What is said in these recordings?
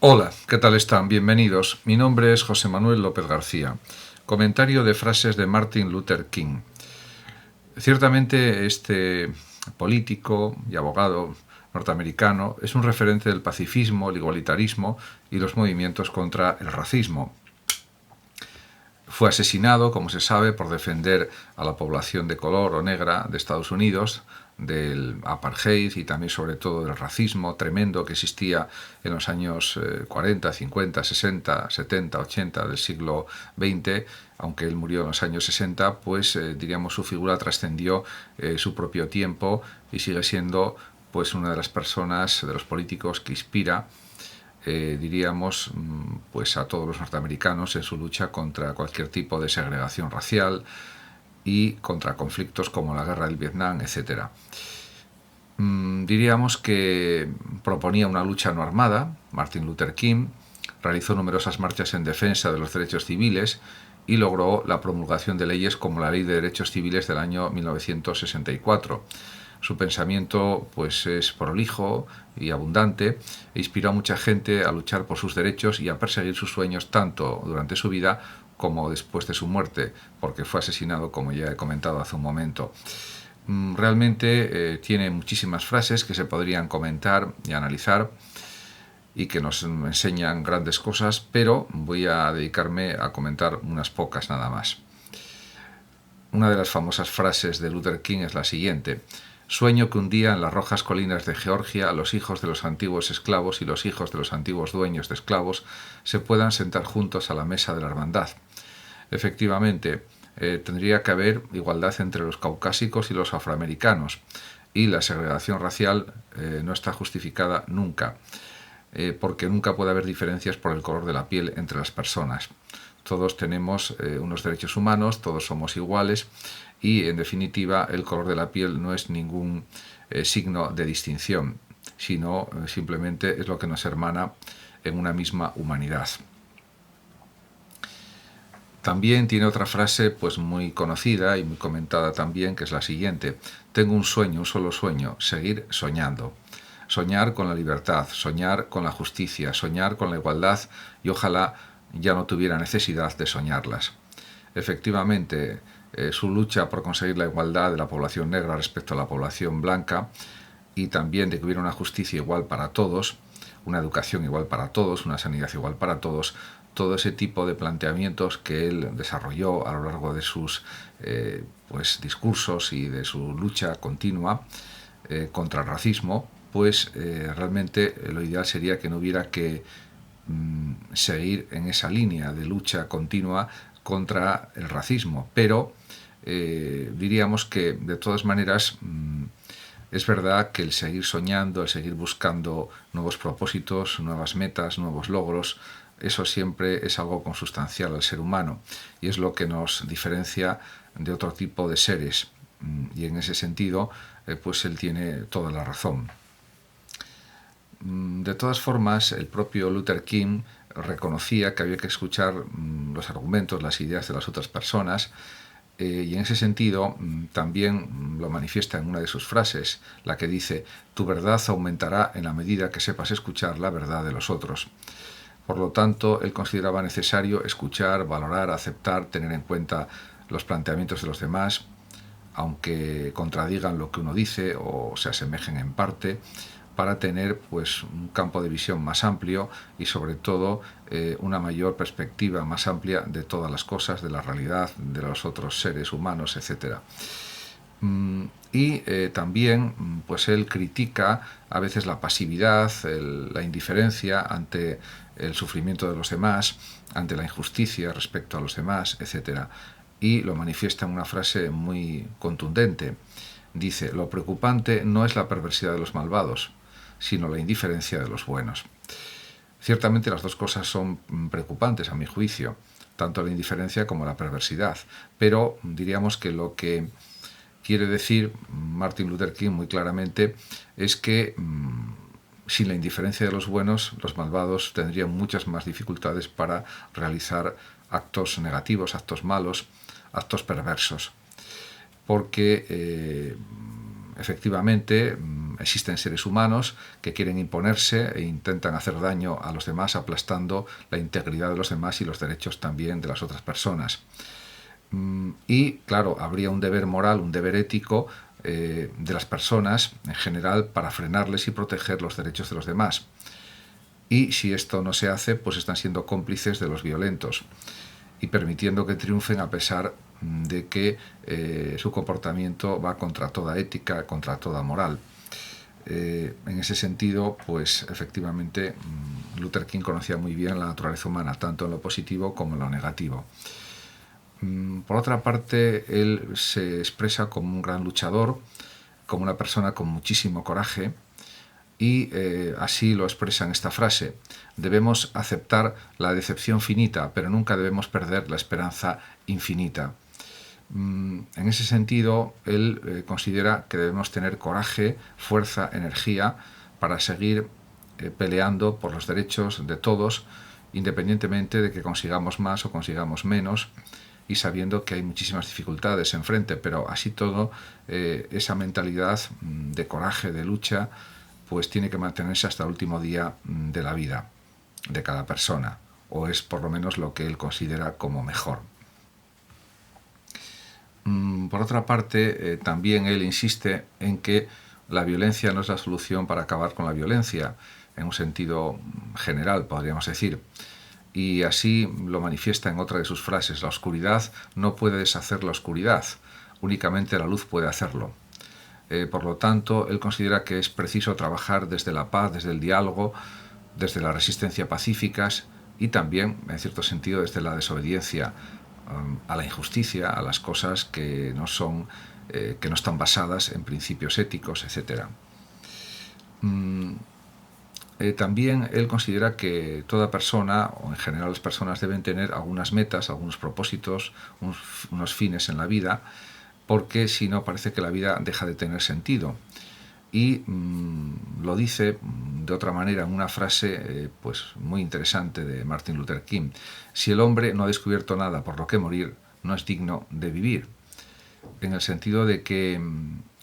Hola, ¿qué tal están? Bienvenidos. Mi nombre es José Manuel López García. Comentario de frases de Martin Luther King. Ciertamente este político y abogado norteamericano es un referente del pacifismo, el igualitarismo y los movimientos contra el racismo. Fue asesinado, como se sabe, por defender a la población de color o negra de Estados Unidos del apartheid y también sobre todo del racismo tremendo que existía en los años 40, 50, 60, 70, 80 del siglo XX. Aunque él murió en los años 60, pues diríamos su figura trascendió su propio tiempo y sigue siendo pues una de las personas, de los políticos que inspira diríamos, pues a todos los norteamericanos en su lucha contra cualquier tipo de segregación racial y contra conflictos como la guerra del Vietnam, etcétera. Diríamos que proponía una lucha no armada. Martin Luther King realizó numerosas marchas en defensa de los derechos civiles y logró la promulgación de leyes como la Ley de Derechos Civiles del año 1964. Su pensamiento pues es prolijo y abundante e inspiró a mucha gente a luchar por sus derechos y a perseguir sus sueños tanto durante su vida como después de su muerte, porque fue asesinado, como ya he comentado hace un momento. Realmente tiene muchísimas frases que se podrían comentar y analizar y que nos enseñan grandes cosas, pero voy a dedicarme a comentar unas pocas nada más. Una de las famosas frases de Luther King es la siguiente: sueño que un día en las rojas colinas de Georgia los hijos de los antiguos esclavos y los hijos de los antiguos dueños de esclavos se puedan sentar juntos a la mesa de la hermandad. Efectivamente, tendría que haber igualdad entre los caucásicos y los afroamericanos, y la segregación racial no está justificada nunca, porque nunca puede haber diferencias por el color de la piel entre las personas. Todos tenemos unos derechos humanos, todos somos iguales y, en definitiva, el color de la piel no es ningún signo de distinción, sino simplemente es lo que nos hermana en una misma humanidad. También tiene otra frase pues muy conocida y muy comentada también, que es la siguiente: tengo un sueño, un solo sueño, seguir soñando. Soñar con la libertad, soñar con la justicia, soñar con la igualdad y ojalá ya no tuviera necesidad de soñarlas. Efectivamente, su lucha por conseguir la igualdad de la población negra respecto a la población blanca y también de que hubiera una justicia igual para todos, una educación igual para todos, una sanidad igual para todos, todo ese tipo de planteamientos que él desarrolló a lo largo de sus pues, discursos y de su lucha continua contra el racismo, pues realmente lo ideal sería que no hubiera que seguir en esa línea de lucha continua contra el racismo, pero diríamos que de todas maneras es verdad que el seguir soñando, el seguir buscando nuevos propósitos, nuevas metas, nuevos logros, eso siempre es algo consustancial al ser humano y es lo que nos diferencia de otro tipo de seres. Y en ese sentido, pues él tiene toda la razón. De todas formas, el propio Luther King reconocía que había que escuchar los argumentos, las ideas de las otras personas, y en ese sentido también lo manifiesta en una de sus frases, la que dice: tu verdad aumentará en la medida que sepas escuchar la verdad de los otros. Por lo tanto, él consideraba necesario escuchar, valorar, aceptar, tener en cuenta los planteamientos de los demás, aunque contradigan lo que uno dice o se asemejen en parte, para tener pues un campo de visión más amplio y sobre todo una mayor perspectiva más amplia de todas las cosas, de la realidad, de los otros seres humanos, etcétera. Y también pues él critica a veces la pasividad, la indiferencia ante el sufrimiento de los demás, ante la injusticia respecto a los demás, etcétera. Y lo manifiesta en una frase muy contundente. Dice: lo preocupante no es la perversidad de los malvados, sino la indiferencia de los buenos. Ciertamente las dos cosas son preocupantes a mi juicio, tanto la indiferencia como la perversidad, pero diríamos que lo que quiere decir Martin Luther King muy claramente es que sin la indiferencia de los buenos, los malvados tendrían muchas más dificultades para realizar actos negativos, actos malos, actos perversos, porque efectivamente existen seres humanos que quieren imponerse e intentan hacer daño a los demás, aplastando la integridad de los demás y los derechos también de las otras personas. Y claro, habría un deber moral, un deber ético de las personas en general para frenarles y proteger los derechos de los demás. Y si esto no se hace, pues están siendo cómplices de los violentos y permitiendo que triunfen a pesar de que su comportamiento va contra toda ética, contra toda moral. En ese sentido, pues efectivamente Luther King conocía muy bien la naturaleza humana, tanto en lo positivo como en lo negativo. Por otra parte, él se expresa como un gran luchador, como una persona con muchísimo coraje, y así lo expresa en esta frase: debemos aceptar la decepción finita, pero nunca debemos perder la esperanza infinita. En ese sentido, él considera que debemos tener coraje, fuerza, energía para seguir peleando por los derechos de todos, independientemente de que consigamos más o consigamos menos, y sabiendo que hay muchísimas dificultades enfrente, pero así todo, esa mentalidad de coraje, de lucha, pues tiene que mantenerse hasta el último día de la vida de cada persona, o es por lo menos lo que él considera como mejor. Por otra parte, también él insiste en que la violencia no es la solución para acabar con la violencia, en un sentido general, podríamos decir. Y así lo manifiesta en otra de sus frases: la oscuridad no puede deshacer la oscuridad, únicamente la luz puede hacerlo. Por lo tanto, él considera que es preciso trabajar desde la paz, desde el diálogo, desde la resistencia pacíficas y también, en cierto sentido, desde la desobediencia a la injusticia, a las cosas que no están basadas en principios éticos, etc. También él considera que toda persona, o en general las personas, deben tener algunas metas, algunos propósitos, unos fines en la vida, porque si no parece que la vida deja de tener sentido. Y lo dice de otra manera en una frase pues muy interesante de Martin Luther King: si el hombre no ha descubierto nada por lo que morir, no es digno de vivir. En el sentido de que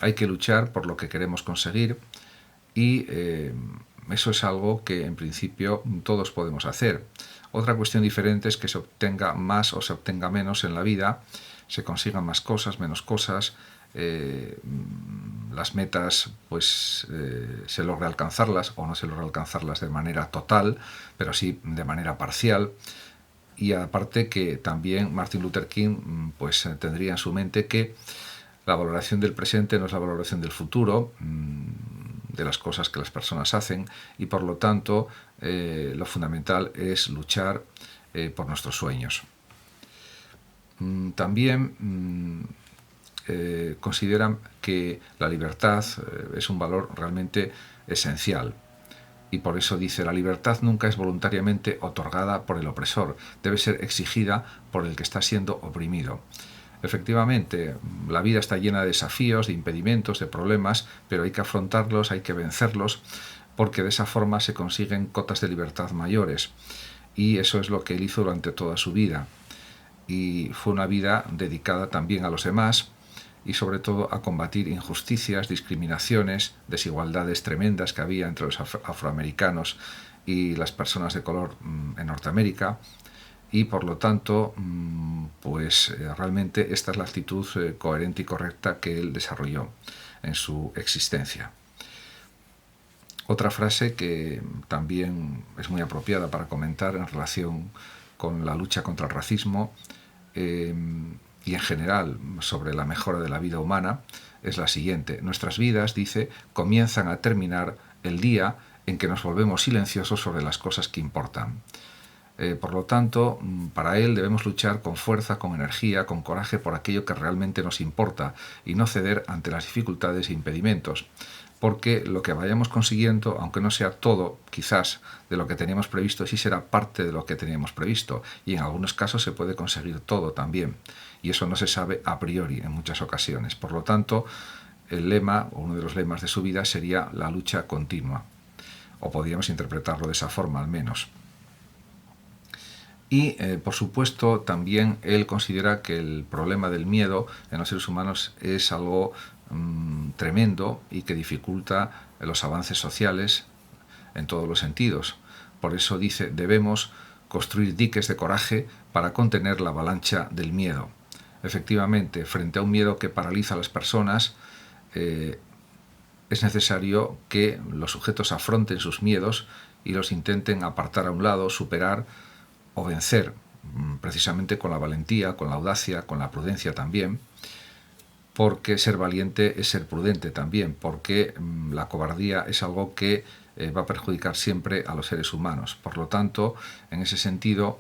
hay que luchar por lo que queremos conseguir, y eso es algo que en principio todos podemos hacer. Otra cuestión diferente es que se obtenga más o se obtenga menos en la vida, se consigan más cosas, menos cosas, las metas pues se logra alcanzarlas o no se logra alcanzarlas de manera total, pero sí de manera parcial. Y aparte que también Martin Luther King pues tendría en su mente que la valoración del presente no es la valoración del futuro, de las cosas que las personas hacen, y por lo tanto lo fundamental es luchar por nuestros sueños. También consideran que la libertad es un valor realmente esencial. Y por eso dice: la libertad nunca es voluntariamente otorgada por el opresor, debe ser exigida por el que está siendo oprimido. Efectivamente, la vida está llena de desafíos, de impedimentos, de problemas, pero hay que afrontarlos, hay que vencerlos, porque de esa forma se consiguen cotas de libertad mayores. Y eso es lo que él hizo durante toda su vida. Y fue una vida dedicada también a los demás, y sobre todo a combatir injusticias, discriminaciones, desigualdades tremendas que había entre los afroamericanos y las personas de color en Norteamérica. Y por lo tanto, pues realmente esta es la actitud coherente y correcta que él desarrolló en su existencia. Otra frase que también es muy apropiada para comentar en relación con la lucha contra el racismo y en general sobre la mejora de la vida humana es la siguiente: nuestras vidas, dice, comienzan a terminar el día en que nos volvemos silenciosos sobre las cosas que importan. Por lo tanto, para él debemos luchar con fuerza, con energía, con coraje por aquello que realmente nos importa y no ceder ante las dificultades e impedimentos, porque lo que vayamos consiguiendo, aunque no sea todo, quizás, de lo que teníamos previsto, sí será parte de lo que teníamos previsto, y en algunos casos se puede conseguir todo también, y eso no se sabe a priori en muchas ocasiones. Por lo tanto, el lema, o uno de los lemas de su vida, sería la lucha continua, o podríamos interpretarlo de esa forma al menos. Y, por supuesto, también él considera que el problema del miedo en los seres humanos es algo tremendo y que dificulta los avances sociales en todos los sentidos. Por eso dice, debemos construir diques de coraje para contener la avalancha del miedo. Efectivamente, frente a un miedo que paraliza a las personas, es necesario que los sujetos afronten sus miedos y los intenten apartar a un lado, superar o vencer, precisamente con la valentía, con la audacia, con la prudencia también, porque ser valiente es ser prudente también, porque la cobardía es algo que va a perjudicar siempre a los seres humanos. Por lo tanto, en ese sentido,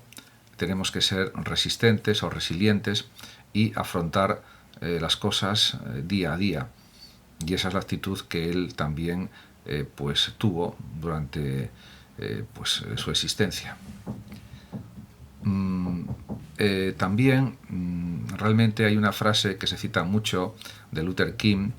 tenemos que ser resistentes o resilientes y afrontar las cosas día a día. Y esa es la actitud que él también pues tuvo durante su existencia. También realmente hay una frase que se cita mucho de Luther King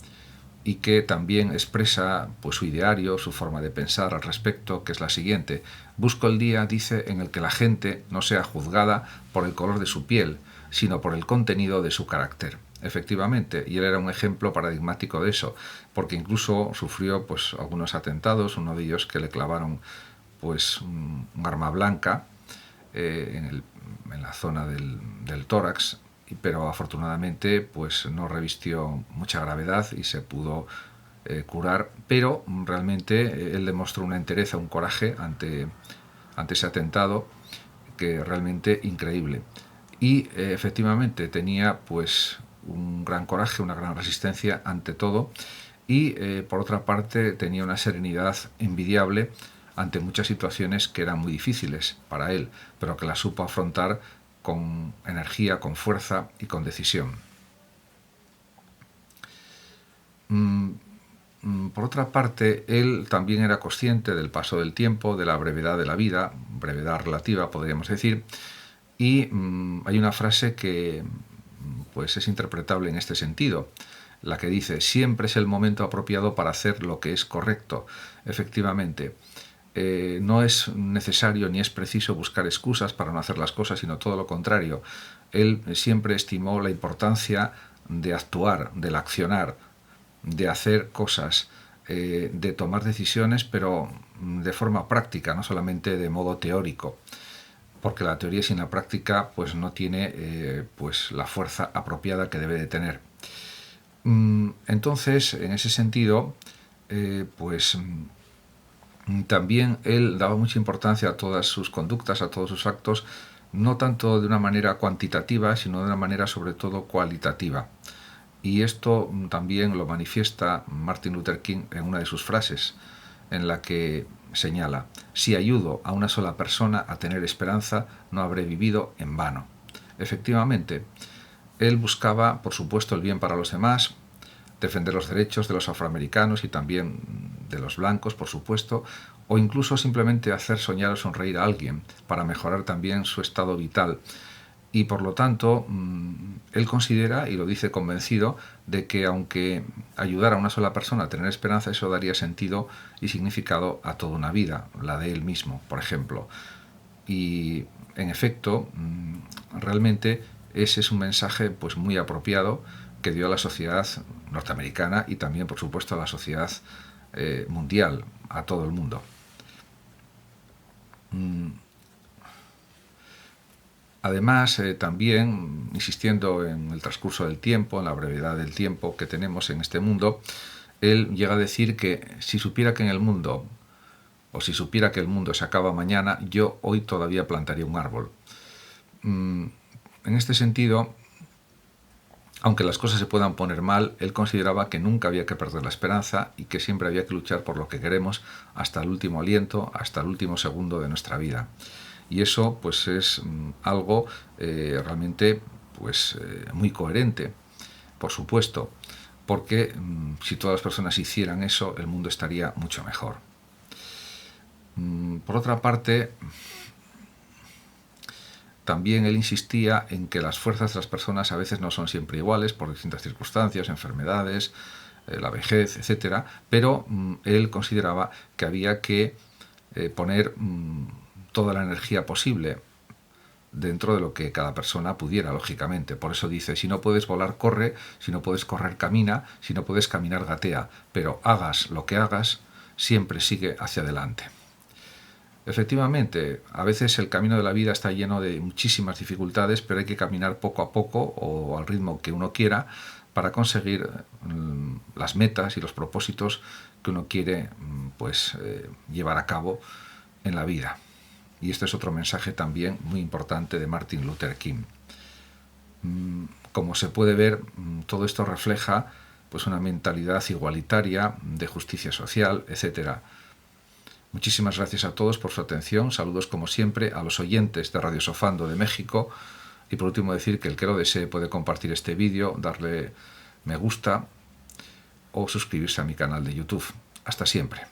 y que también expresa pues su ideario, su forma de pensar al respecto, que es la siguiente: busco el día, dice, en el que la gente no sea juzgada por el color de su piel, sino por el contenido de su carácter. Efectivamente, y él era un ejemplo paradigmático de eso, porque incluso sufrió pues algunos atentados, uno de ellos que le clavaron pues un arma blanca en la zona del tórax, pero afortunadamente pues no revistió mucha gravedad y se pudo curar, pero realmente él demostró una entereza, un coraje ante ese atentado que realmente increíble. Y efectivamente tenía pues un gran coraje, una gran resistencia ante todo, y por otra parte tenía una serenidad envidiable ante muchas situaciones que eran muy difíciles para él, pero que las supo afrontar con energía, con fuerza y con decisión. Por otra parte, él también era consciente del paso del tiempo, de la brevedad de la vida, brevedad relativa podríamos decir, y hay una frase que pues es interpretable en este sentido, la que dice: siempre es el momento apropiado para hacer lo que es correcto. Efectivamente, no es necesario ni es preciso buscar excusas para no hacer las cosas, sino todo lo contrario. Él siempre estimó la importancia de actuar, del accionar, de hacer cosas, de tomar decisiones, pero de forma práctica, no solamente de modo teórico, porque la teoría sin la práctica pues no tiene pues la fuerza apropiada que debe de tener. Entonces, en ese sentido, pues también él daba mucha importancia a todas sus conductas, a todos sus actos, no tanto de una manera cuantitativa, sino de una manera sobre todo cualitativa. Y esto también lo manifiesta Martin Luther King en una de sus frases, en la que señala: si ayudo a una sola persona a tener esperanza, no habré vivido en vano. Efectivamente, él buscaba, por supuesto, el bien para los demás, defender los derechos de los afroamericanos y también de los blancos, por supuesto, o incluso simplemente hacer soñar o sonreír a alguien para mejorar también su estado vital. Y por lo tanto, él considera, y lo dice convencido, de que aunque ayudar a una sola persona a tener esperanza, eso daría sentido y significado a toda una vida, la de él mismo, por ejemplo. Y en efecto, realmente ese es un mensaje pues muy apropiado que dio a la sociedad norteamericana y también, por supuesto, a la sociedad mundial, a todo el mundo. Además, también, insistiendo en el transcurso del tiempo, en la brevedad del tiempo que tenemos en este mundo, él llega a decir que si supiera que en el mundo, o si supiera que el mundo se acaba mañana, yo hoy todavía plantaría un árbol. En este sentido, aunque las cosas se puedan poner mal, él consideraba que nunca había que perder la esperanza y que siempre había que luchar por lo que queremos hasta el último aliento, hasta el último segundo de nuestra vida. Y eso pues es algo realmente pues muy coherente, por supuesto, porque si todas las personas hicieran eso, el mundo estaría mucho mejor. Por otra parte, también él insistía en que las fuerzas de las personas a veces no son siempre iguales por distintas circunstancias, enfermedades, la vejez, etc. Pero él consideraba que había que poner toda la energía posible dentro de lo que cada persona pudiera, lógicamente. Por eso dice, si no puedes volar, corre, si no puedes correr, camina, si no puedes caminar, gatea, pero hagas lo que hagas, siempre sigue hacia adelante. Efectivamente, a veces el camino de la vida está lleno de muchísimas dificultades, pero hay que caminar poco a poco o al ritmo que uno quiera para conseguir las metas y los propósitos que uno quiere llevar a cabo en la vida. Y este es otro mensaje también muy importante de Martin Luther King. Como se puede ver, todo esto refleja pues una mentalidad igualitaria, de justicia social, etcétera. Muchísimas gracias a todos por su atención. Saludos como siempre a los oyentes de Radio Sofando de México. Y por último decir que el que lo desee puede compartir este vídeo, darle me gusta o suscribirse a mi canal de YouTube. Hasta siempre.